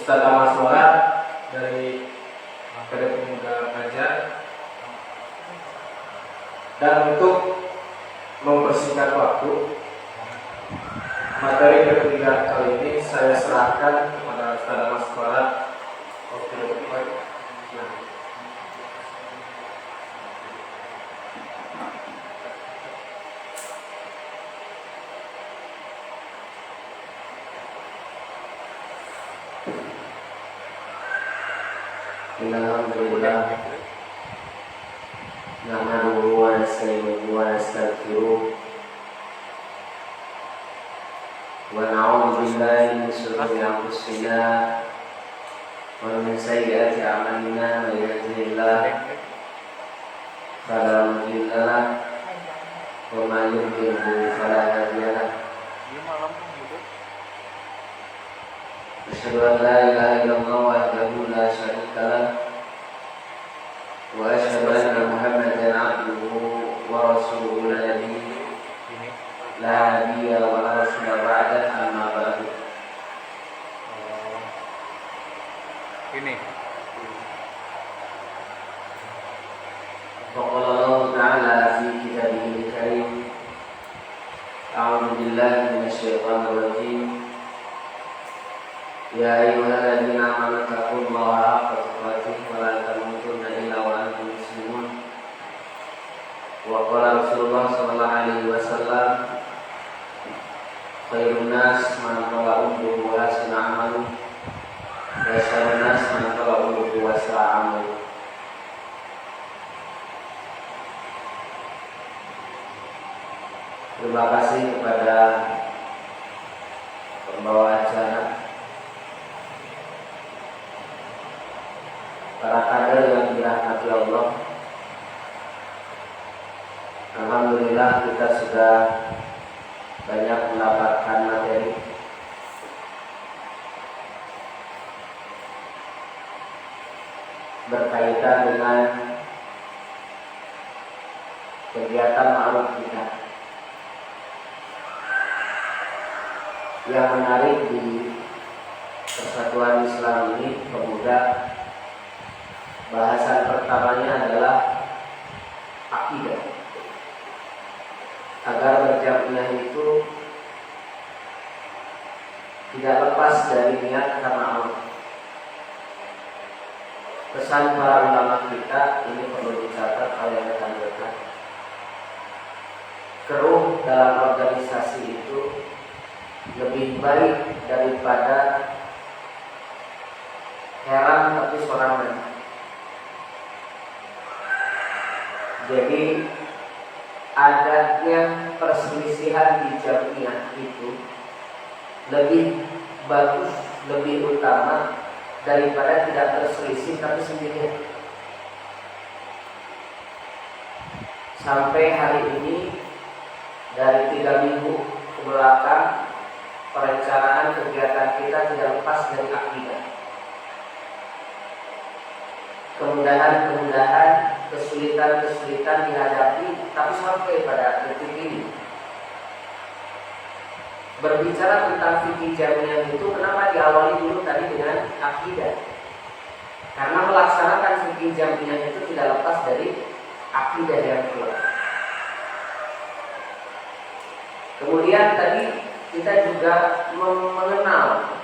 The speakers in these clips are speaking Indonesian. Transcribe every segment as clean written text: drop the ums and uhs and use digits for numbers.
Ustadz Amal Suara dari Akademi Pemuda Ngajar. Dan untuk mempersingkat waktu, materi ketiga kali ini saya serahkan kepada Ustadz Amal Suara. Oke, baik. Alhamdulillah, nahmaduhu wa nasta'inuhu wa nastaghfiruh wa na'udzu billahi min shururi anfusina wa min sayyiati a'malina. May yahdihillahu fala mudilla lahu wa may yudlil fala hadiya lahu. Asyhadu an la ilaha illallah wahdahu la syarika lahu wa asyhadu anna Muhammadan abduhu wa rasuluhu la nabiyya wa la rasula ba'da, amma ba'du. Ini Qala Allah ta'ala fi kitabihil karim, a'udzu billahi minasy syaithanir rajim. Ya ayyuhalladzina amanu taqullaha haqqa tuqatih wa la tamutunna illa wa antum muslimun. Wa qala Rasulullah sallallahu alaihi wasallam, khairun nas man qala umruhu wa hasuna amaluhu wa syarrun nas man qala umruhu wa sa'a amaluhu. Terima kasih kepada pembawa acara, para kader yang dirahmati Allah. Alhamdulillah kita sudah banyak mendapatkan materi berkaitan dengan kegiatan ma'ruf kita. Yang menarik di Persatuan Islam ini Pemuda, bahasan pertamanya adalah akidah. Agar berjamaah itu tidak lepas dari niat karena Allah. Pesan para ulama kita ini perlu dicatat oleh rekan-rekan. Keruh dalam organisasi itu lebih baik daripada heran tapi sorangan. Jadi adanya perselisihan di jamiah itu lebih bagus, lebih utama daripada tidak terselisih tapi sendirian. Sampai hari ini dari 3 minggu ke belakang, perencanaan kegiatan kita tidak lepas dari akidah. Kemudahan-kemudahan, kesulitan-kesulitan dihadapi, tapi sampai pada detik ini. Berbicara tentang fikih jamiah itu, kenapa diawali dulu tadi dengan akidah? Karena melaksanakan fikih jamiah itu tidak lepas dari akidah yang kuat. Kemudian tadi kita juga mengenal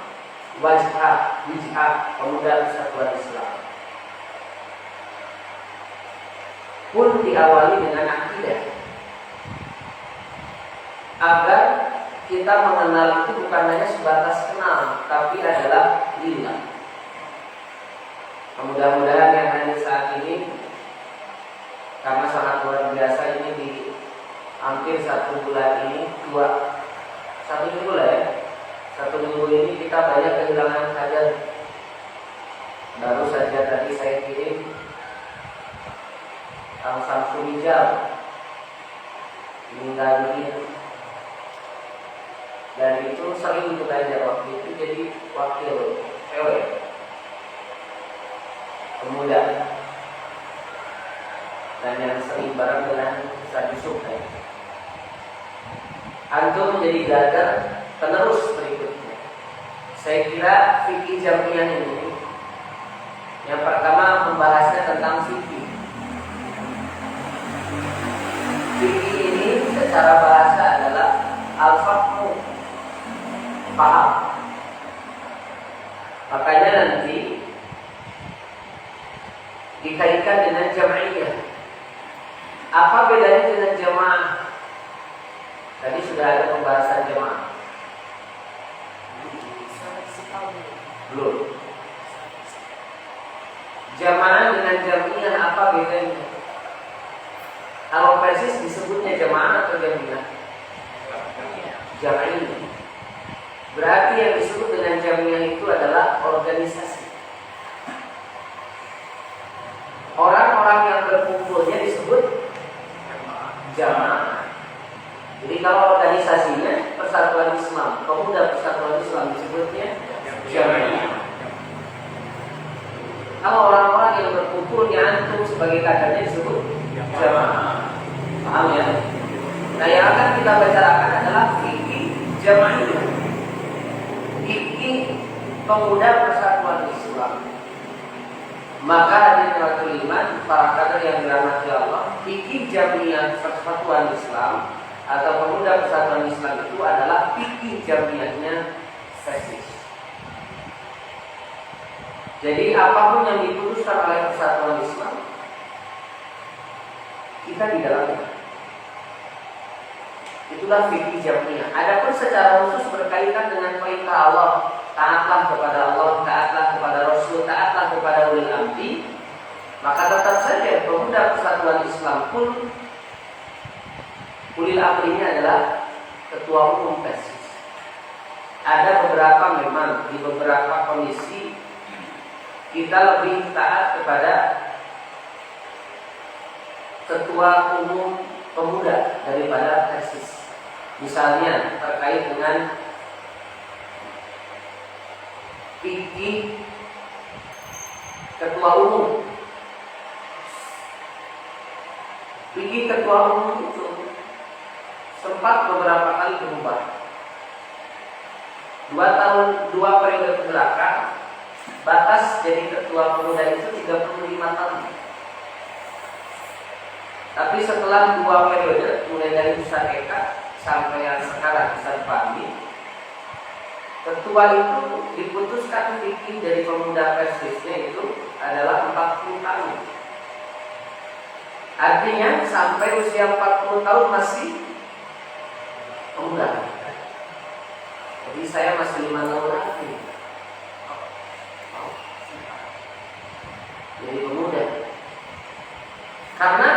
wajah Pemuda Persatuan Islam. Pun diawali dengan akidah, agar kita mengenal itu bukan hanya sebatas kenal, tapi adalah lillah. Mudah-mudahan yang hadir saat ini, karena sangat luar biasa ini, di hampir 1 bulan ini, 1 minggu lah ya, 1 minggu ini kita banyak kehilangan kader. Baru saja tadi saya kirim Kang Samsul Rijal meninggal dunia, dan itu sering belajar waktu itu jadi wakil PW Pemuda, dan yang sering bareng dengan Ustaz Yusuf. Antum menjadi garda penerus berikutnya. Saya kira fikih jamiah ini yang pertama membahasnya tentang fikih. Fikih ini secara bahasa adalah al-fahmu, paham. Makanya nanti dikaitkan dengan jam'iyah. Apa bedanya dengan jamaah? Tadi sudah ada pembahasan jamaah. Belum. Jamaah dengan jam'iyah apa bedanya? Kalau persis disebutnya jamaah atau jamiah? Jamiah. Berarti yang disebut dengan jamiah itu adalah organisasi. Orang-orang yang berkumpulnya disebut jamaah. Jadi kalau organisasinya Persatuan Islam, Pemuda Persatuan Islam disebutnya jamiah. Kalau orang-orang yang berkumpul antum sebagai kadernya disebut jamaah. Paham ya? Nah, yang akan kita bicarakan adalah fikih jamaah. Fikih Pemuda Persatuan Islam. Maka hadirin waktu iman, para kader yang dirahmati Allah, fikih jamiah Persatuan Islam atau Pemuda Persatuan Islam itu adalah fikih jamiahnya persis. Jadi apapun yang diputuskan oleh Persatuan Islam, kita di dalamnya. Itulah fikih jamiah. Adapun secara khusus berkaitan dengan perintah Allah, taatlah kepada Allah, taatlah kepada Rasul, taatlah kepada ulil amri, maka tetap saja Pemuda Persatuan Islam pun ulil amrinya adalah ketua umum PSIS. Ada beberapa memang di beberapa kondisi kita lebih taat kepada ketua umum pemuda daripada PSIS. Misalnya terkait dengan fikih ketua umum. Fikih ketua umum itu sempat beberapa kali berubah. 2 periode ke belakang batas jadi ketua pemuda itu 35 tahun. Tapi setelah 2 periode, mulai dari Ustaz Eka sampai yang sekarang Ustaz Fahmi, ketua itu diputuskan fikih dari pemuda persisnya itu adalah 40 tahun. Artinya sampai usia 40 tahun masih pemuda. Jadi saya masih 5 tahun lagi jadi pemuda. Karena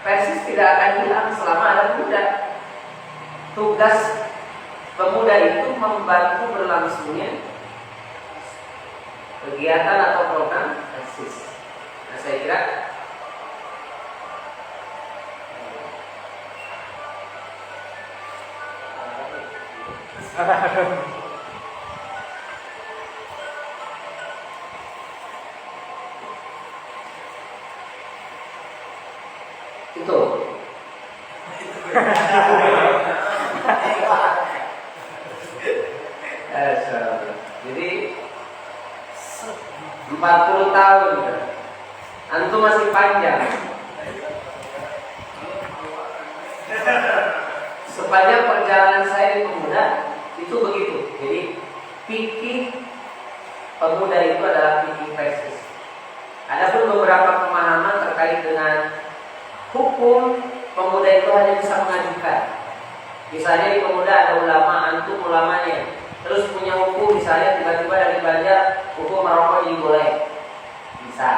persis tidak akan hilang selama ada pemuda. Tugas pemuda itu membantu berlangsungnya kegiatan atau program persis. Nah, saya kira itu. Jadi 40 tahun antum masih panjang. Sepanjang perjalanan saya di pemuda itu begitu. Jadi fikih pemuda itu adalah fikih persis. Adapun beberapa pemahaman terkait dengan hukum pemuda itu hanya bisa mengajukan. Misalnya di pemuda ada ulama, antum ulamanya, terus punya hukum misalnya tiba-tiba dari Banjar hukum merokok jadi boleh, bisa.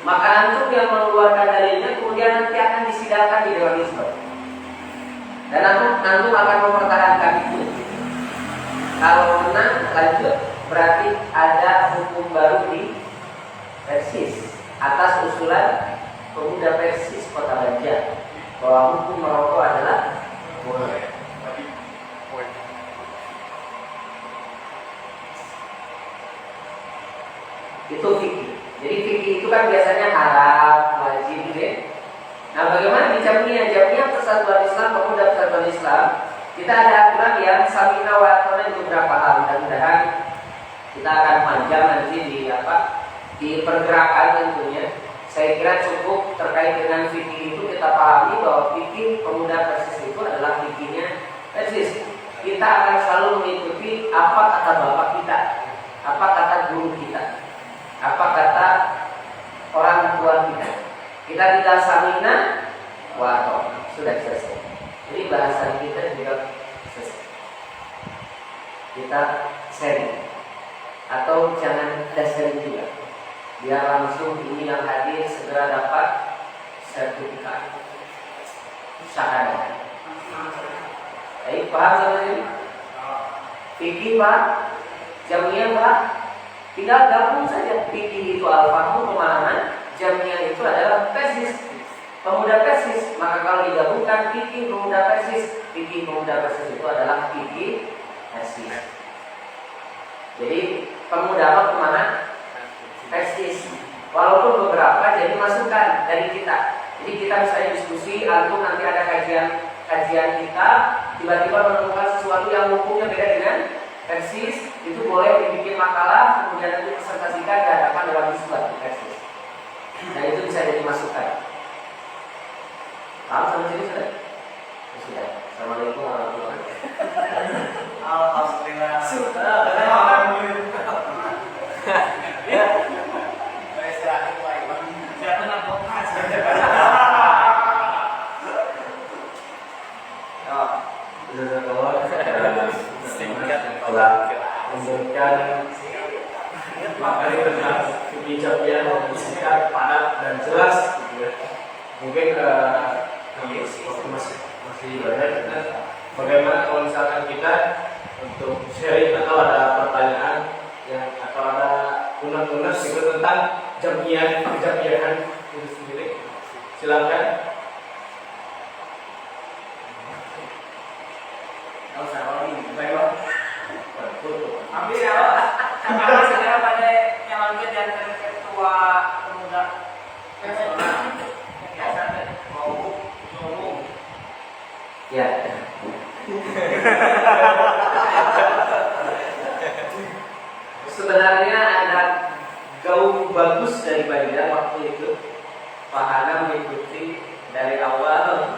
Maka antum yang mengeluarkan dalilnya kemudian nanti akan disidangkan di Dewan Isbat. Dan antum akan mempertahankan itu. Kalau menang lanjut, berarti ada hukum baru di Persis atas usulan pemuda Persis Kota Banjar bahwa hukum merokok adalah boleh. Itu fikih. Jadi fikih itu kan biasanya haram, wajib, ya. Nah, bagaimana di jamiah? Jamiah Persatuan Islam, Pemuda Persatuan Islam, kita ada aturan yang samina wa atona beberapa hal, mudah-mudahan Kita akan panjang nanti di pergerakan tentunya. Saya kira cukup terkait dengan fikih itu kita pahami bahwa fikih pemuda Persis itu adalah fikihnya Persis. Kita akan selalu mengikuti apa kata bapak kita, apa kata guru kita, apa kata orang tua kita. Kita tidak samina wato, sudah selesai. Jadi bahasan kita juga selesai. Kita sharing atau jangan ada sharing juga. Biar langsung ini yang hadir segera dapat sertifikat syahadat. Baik, paham sampai ini? Fikih Pak, jamiah Pak, tinggal gabung saja. Fikih itu al-fahmu pemahaman, jamiah itu adalah Persis, pemuda Persis. Maka kalau digabungkan fikih pemuda Persis, fikih pemuda Persis itu adalah fikih Persis. Jadi pemuda apa kemana? Persis. Walaupun beberapa jadi masukan dari kita. Jadi kita misalnya diskusi, antum nanti ada kajian kita, tiba-tiba menemukan sesuatu yang hukumnya beda dengan Persis, itu boleh dibikin makalah, kemudian nanti presentasikan di hadapan dalam diskusi Persis. Dan itu bisa jadi masukan. Paham sampai sini sudah? Sudah. Assalamualaikum warahmatullahi wabarakatuh. Alhamdulillah. Sudah. Singkat telah memberikan materi tentang kebijakan yang singkat, padat dan jelas gitu ya. Mungkin waktu masih banyak, bagaimana kalau misalkan kita untuk sharing atau ada pertanyaan yang atau ada unek-unek gitu tentang jamiahan itu sendiri, silakan. Ambil ya, karena saya pada yang lalu dan ketua pemuda biasa ngomong. Ya. Sebenarnya ada gaung bagus dari Banjar waktu itu. Pak Hana mengikuti dari awal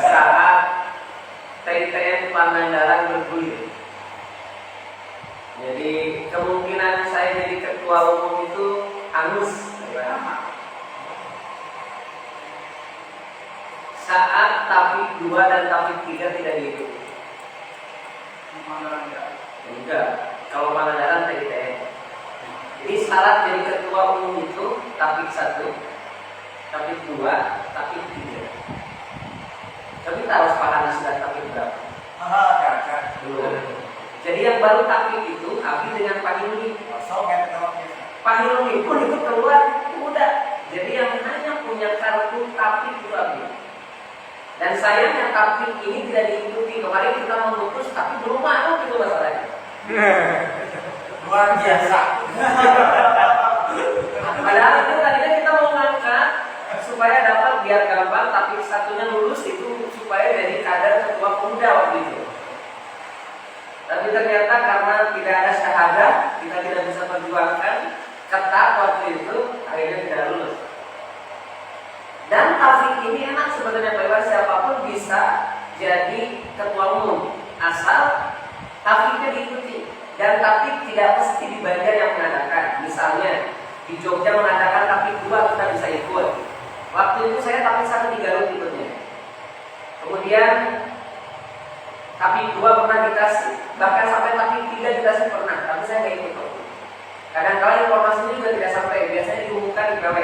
saat TTN Pangandaran bergulir. Jadi kemungkinan saya jadi ketua umum itu hangus. Saat Tapik 2 dan Tapik 3 tidak diikuti. Enggak. Kalau Pangandaran TTN. Jadi syarat jadi ketua umum itu Tapik 1, Tapik 2, Tapik 3. Tapi tahu Pak Hana sudah Tapik berapa? Belum. Jadi yang baru Tapik itu Abi dengan Pak Hilmi. Pak Hilmi pun itu keluar udah. Jadi yang hanya punya kartu Tapik itu Abi. Dan sayangnya Tapik ini tidak diikuti. Kemarin kita memutus tapi belum mau itu masalahnya. Luar biasa. Padahal itu tadinya kita mau ngangkat supaya dapat biar gampang Tapik satunya lulus itu supaya jadi kader ketua pemuda waktu itu. Tapi ternyata karena tidak ada syahadat, kita tidak bisa perjuangkan, ketat waktu itu, akhirnya tidak lulus. Dan Taufik ini enak sebenarnya, bebas siapapun bisa jadi ketua umum, asal Taufiknya diikuti. Dan Taufik tidak mesti di Banjar yang mengadakan. Misalnya di Jogja mengadakan Taufik 2, kita bisa ikut. Waktu itu saya Taufik 1 di Garut ikutnya. Kemudian Tapik 2 pernah dikasih, bahkan sampai Tapik 3 dikasih pernah, tapi saya nggak ikut. Kadang-kala informasinya juga tidak sampai, biasanya diumumkan di KW.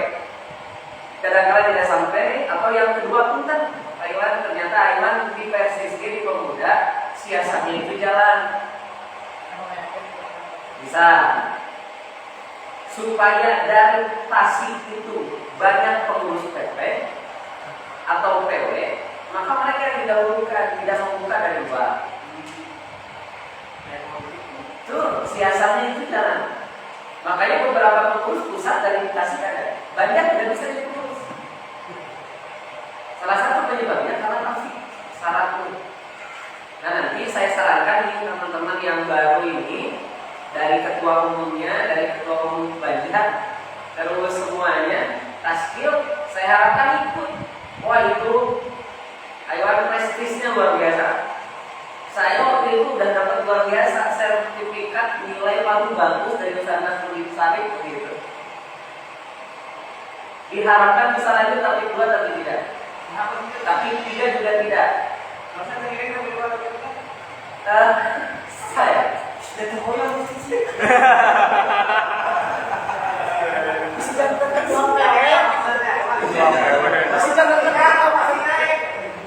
Kadang-kala tidak sampai, atau yang kedua pun kan, Taiwan ternyata Taiwan di Persis di pemuda, siasatnya itu jalan. Bisa. Supaya dari Tasik itu banyak pengurus PP atau PW, maka mereka yang didahulukan, tidak membuka dari luar. Tuh, siasatnya itu jalan. Makanya beberapa pengurus pusat dari Tasik ada, banyak tidak bisa jadi pengurus. Salah satu penyebabnya karena Tasik syaratnya. Nah nanti saya sarankan nih teman-teman yang baru ini dari ketua umumnya, dari ketua umum Banjar, terus semuanya taskil, saya harapkan ikut. Wah itu Aiwan prestisnya luar biasa. Saya waktu itu udah dapat luar biasa sertifikat nilai paling bagus dari Nusantara Kulit Sarif begitu. Diharapkan bisa lanjut tapi 2 tapi tidak. Tapi 3 juga tidak. Masa kira-kira berapa kita? Saya Sudah terhoyong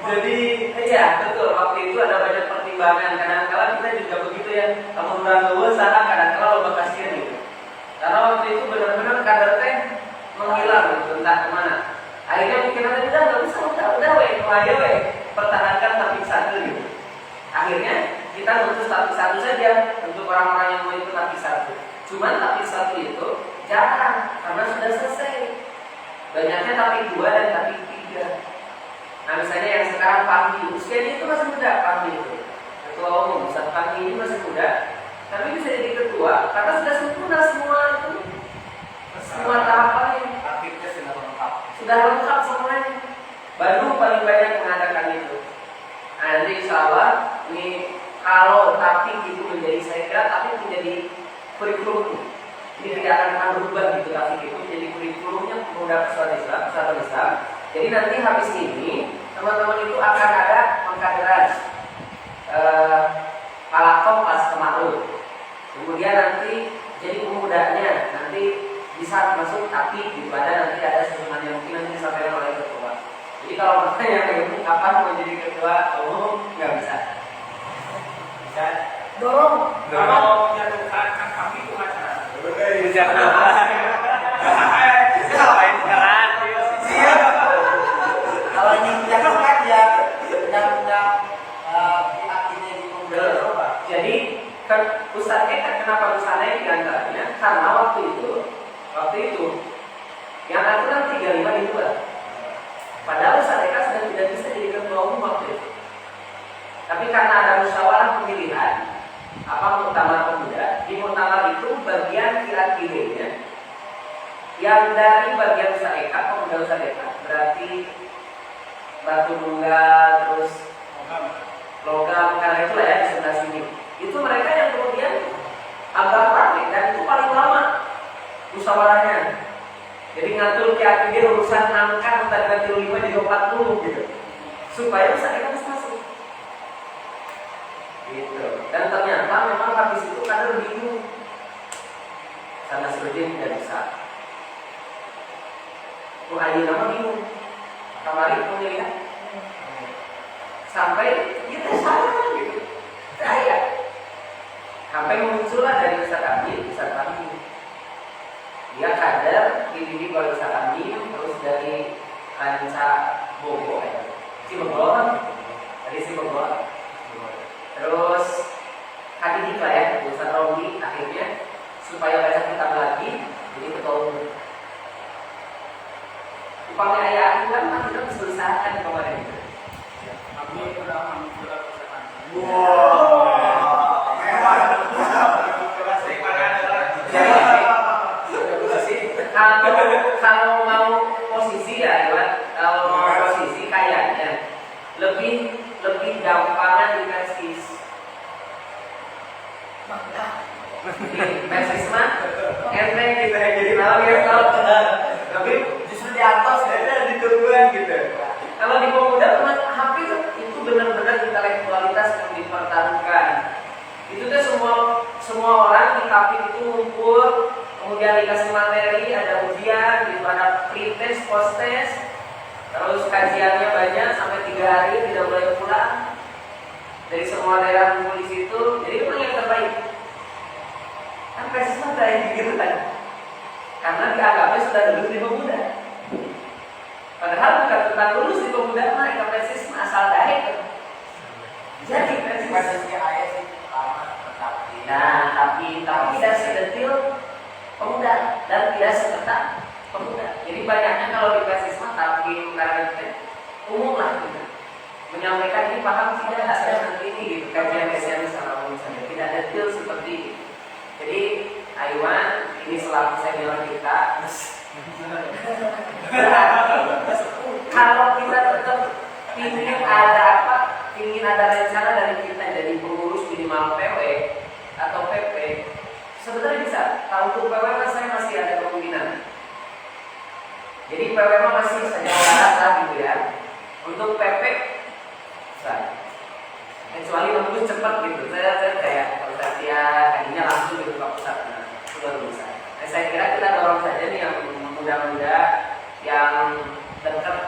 jadi iya betul, waktu itu ada banyak pertimbangan. Kadang-kadang kita juga begitu ya, kamu ragu salah, kadang-kadang lo kasihan gitu. Karena waktu itu benar-benar kader teh menghilang gitu, entah kemana. Akhirnya pikiran udah nggak bisa, udah aja pertahankan tapi satu gitu. Akhirnya kita nuntut tapi satu saja untuk orang-orang yang mau ikut tapi satu. Cuman tapi satu itu jarang karena sudah selesai. Banyaknya tapi 2 dan tapi 3. Nah misalnya yang sekarang Pandi, usianya itu masih muda, Pandi itu ketua umum, Ustaz Pandi ini masih muda, tapi bisa jadi ketua karena sudah sempurna semua itu, semua tahapannya Aktifnya sudah lengkap semuanya. Bandung paling banyak mengadakan itu. Nah, nanti insya Allah ini kalau tapi itu menjadi, saya kira tapi menjadi kurikulum. Ini tidak akan berubah gitu, tapi itu menjadi kurikulumnya pemuda persatuan Islam. Jadi nanti habis ini teman-teman itu akan ada pengkaderan Palakom pas Kemarun. Kemudian nanti jadi pemudanya, nanti bisa masuk tapi di mana nanti ada seniman yang mungkin nanti disampaikan oleh ketua. Jadi kalau bertanya kapan mau jadi ketua umum nggak bisa. bisa dorong kalau menyatukan kami itu acara. Kalau ini menjatuhkan ya undang-undang akhirnya di pemuda. Jadi kan Ustaz Eka kenapa bisa naik diantaranya? Karena waktu itu yang aturan 35 itu lah. Padahal Ustaz Eka sudah tidak bisa jadi ketua umum waktu itu. Tapi karena ada musyawarah pemilihan muktamar pemuda, di muktamar itu bagian kira-kiranya yang dari bagian Ustaz Eka, pemuda Ustaz Eka, berarti batu tunggal, terus logam, karena itulah ya di sebelah sini. Itu mereka yang kemudian agak ramai dan itu paling lama musyawarahnya. Jadi ngatur dia urusan angka tadi 35 jadi 40 gitu, supaya Ustaz Eka bisa masuk. Gitu. Dan ternyata memang habis itu kader bingung, karena Sudin tidak bisa. Ayi nama bingung. Kemarin pemilihan sampai kita salah gitu. Saya sampai muncullah dari Ustaz kami. Dia kader dididik oleh Ustaz kami, terus dari Ranca Bogo Cibogor, dari Cibogor. Terus didik lah ya, Ustaz Romli akhirnya supaya baca kitab lagi jadi ketua umum. Upamanya ayah itu kan kita berusahakan kemarin. Kami sudah mencoba usaha. Kalau mau posisi ya, kalau mau posisi kayaknya lebih gampangan di persis. Persis mah enteng gitu ya, jadi malam ya kalau tapi justru di atas ada di turun gitu. Kalau di pemuda hampir itu benar-benar intelektualitas yang dipertaruhkan. Itu tuh semua orang di kapit itu ngumpul, kemudian dikasih materi, ada ujian, gitu, ada pre-test, post-test, terus kajiannya banyak sampai 3 hari tidak boleh pulang. Dari semua daerah kumpul di situ, jadi itu yang terbaik. Kan persis mah kayak gitu kan? Karena dianggapnya sudah lulus di pemuda. Padahal bukan tentang lulus di pemuda, mereka persis asal daerah. Jadi persisnya ayah sih lama tetapi. Nah, tapi tidak sedetil pemuda dan tidak seketat pemuda. Jadi banyaknya kalau di persis mah tapi karena umum lah gitu. Menyampaikan ini paham tidak hasilnya nanti ini gitu, kajian misalnya tidak detail seperti ini. Jadi ini selaku senior kita. Kalau kita tetap ingin ada apa, ingin ada rencana dari kita jadi pengurus minimal PW atau PP, sebenarnya bisa. Kalau untuk PW saya masih ada kemungkinan. Jadi PW masih saja rasa gitu ya. Untuk PP, saya kecuali nembus cepat gitu. Saya kayak kalau saya tadinya langsung gitu ke pusat, nah, itu baru bisa. Nah, saya kira kita dorong saja nih yang muda-muda yang dekat.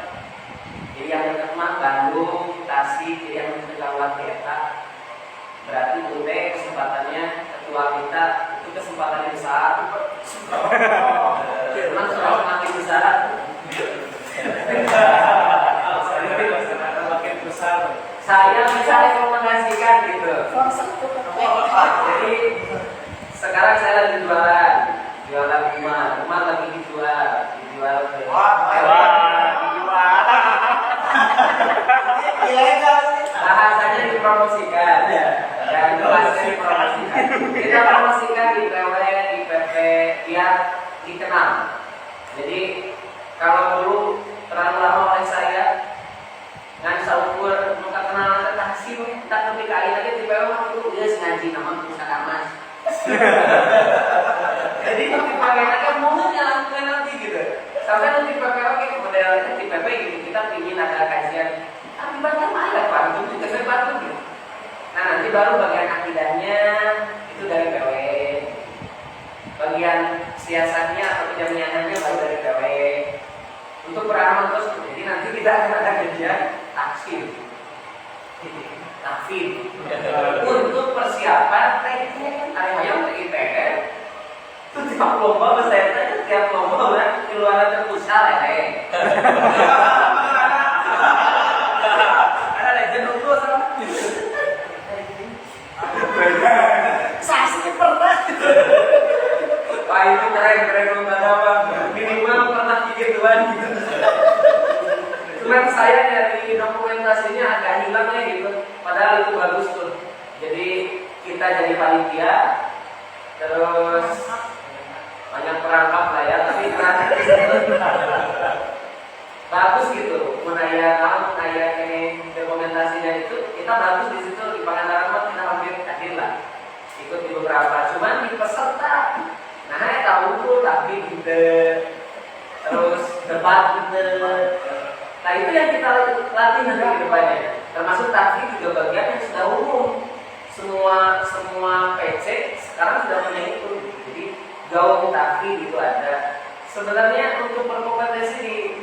Jadi yang dekat mah Bandung, Tasik, jadi yang dekat lewat kereta. Berarti UT kesempatannya ketua kita itu kesempatannya besar. Memang sudah semakin besar. Makin besar. Saya bisa rekomendasikan gitu. Jadi sekarang saya lagi jualan rumah lagi dijual ke bahasanya dipromosikan dan bahasanya dipromosikan. Kita promosikan di PW, di PP biar dikenal. Jadi kalau dulu terlalu lama oleh saya ngan saukur muka kenal taksi tak lebih kali lagi di PW waktu dia ngaji nama pusaka mas. Jadi dipakai aja mulutnya langsung nanti gitu. Sampai nanti PP oke modelnya di PP gitu kita ingin ada kajian. Tapi banyak ada pantun juga saya pantun gitu. Nah nanti baru bagian akidahnya itu dari PW. Bagian siasatnya atau penjamianannya baru dari PW. Untuk peranan terus, jadi nanti kita akan ada kajian takfir. Untuk persiapan tekniknya kan ada yang IPR itu tiap lomba pesertanya tiap lomba kan keluaran terpusat ya. Ada legend itu sama. Saya pernah. Wah itu keren lomba apa? Minimal pernah gituan gitu. Cuman saya dari dokumentasinya agak hilangnya gitu. Padahal itu bagus tuh. Jadi kita jadi panitia, terus banyak perangkap lah ya. Tapi bagus gitu. Menaya ini dokumentasinya itu kita bagus di situ di Pangandaran kita hampir hadir lah. Ikut di beberapa. Cuman di peserta, nah saya tahu tapi gitu. Terus debat gitu. Nah itu yang kita latih nanti ke depannya. Termasuk taktik juga bagian yang sudah umum. Semua PC sekarang sudah punya itu. Jadi gaung taktik itu ada. Sebenarnya untuk berkompetensi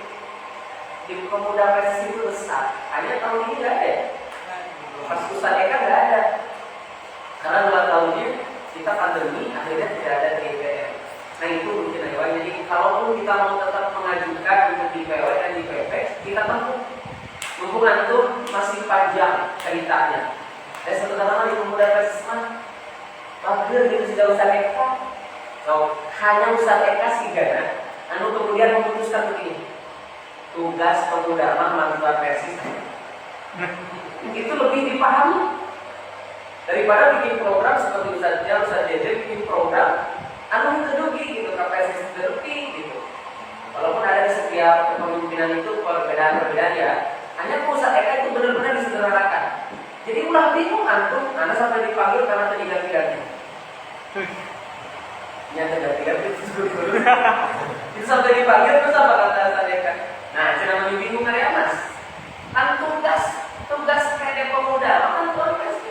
di pemuda PC itu besar. Hanya tahun ini nggak ada. Pas Ustaz Eka nggak ada. Karena 2 tahunnya kita pandemi akhirnya tidak ada di IPR. Nah itu mungkin aja. Jadi kalaupun kita mau tetap mengajukan untuk di PW dan di PP, kita tempuh. Mumpung itu masih panjang ceritanya. Dan satu kata di pemuda Pesisma, bagir gitu sudah Ustaz Eka. So, hanya Ustaz Eka sih kan. Anu kemudian memutuskan begini. Tugas pemuda melakukan Persis. Itu lebih dipahami daripada bikin program seperti Ustaz Jeje bikin program. Anu itu gitu, kapasitas lebih gitu. Walaupun ada di setiap kepemimpinan itu perbedaan-perbedaan ya, hanya Ustaz Eka itu benar-benar disederhanakan. Jadi ulah bingung antum, Anda sampai dipanggil karena terdigat-digatnya. Nyata ganti-ganti itu sampai dipanggil terus apa kata Ustaz Eka? Nah, jangan bingung karya mas. Kan tugas kayak pemuda, kan tuan pasti.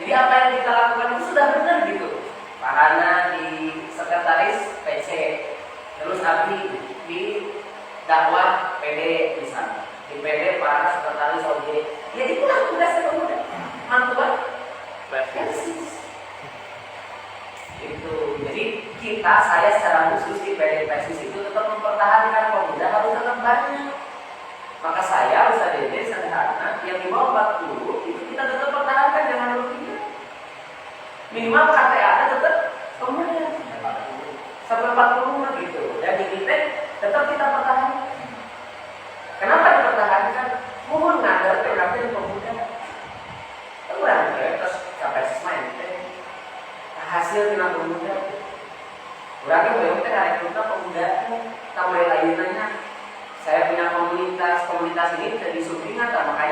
Jadi apa yang kita lakukan itu sudah benar gitu. Parana di sekretaris PC, terus Abdi di dakwah PD misalnya, di PD para sekretaris OJ. Ya itulah tugasnya pemuda. Mantuan Persis. Itu. Jadi saya secara khusus di PD Persis itu tetap mempertahankan pemuda harus tetap banyak. Maka saya Ustaz Dede sederhana yang di bawah 40 itu kita tetap pertahankan jangan lebih. Minimal KTA tetap pemuda sampai 40 gitu. Dan di kita tetap kita pertahankan. Kenapa dipertahankan? Mohon ngadar PKP pemuda. Kurang ya, terus kapasitas main. Hasil dengan pemuda. Berarti belum teh rekrutnya pemuda tambah lainnya. Saya punya komunitas ini bisa disupping atau makanya